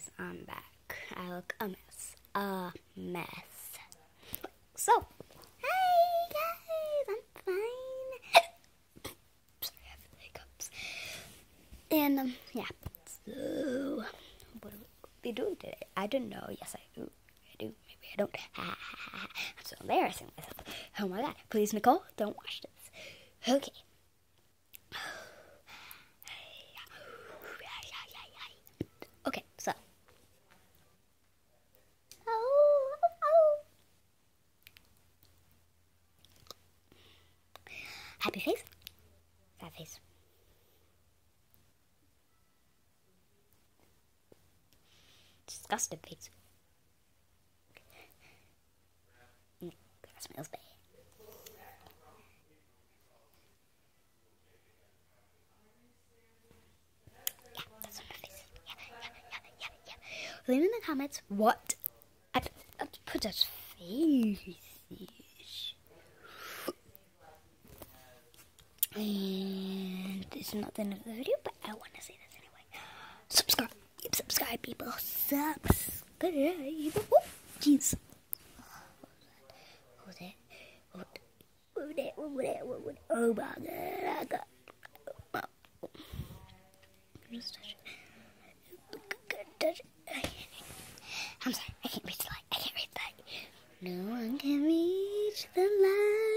guys, I'm back. I look a mess. A mess. So, hey guys, I'm fine. Sorry, I have the hiccups. And, yeah. So, what will we be doing today? I don't know. Yes, I do. Maybe I don't. I'm so embarrassing myself. Oh my god. Please, Nicole, don't watch this. Okay. Okay, so. Happy face. Sad face. Disgusted face. That smells bad. Yeah, that's what my face is. Yeah. Leave in the comments what I put as faces. And it's not the end of the video, but I want to say this anyway. Subscribe, people. Subscribe. Oh, jeez. What was that? Oh my god. Just touch it. I'm sorry, I can't reach the light. No one can reach the light.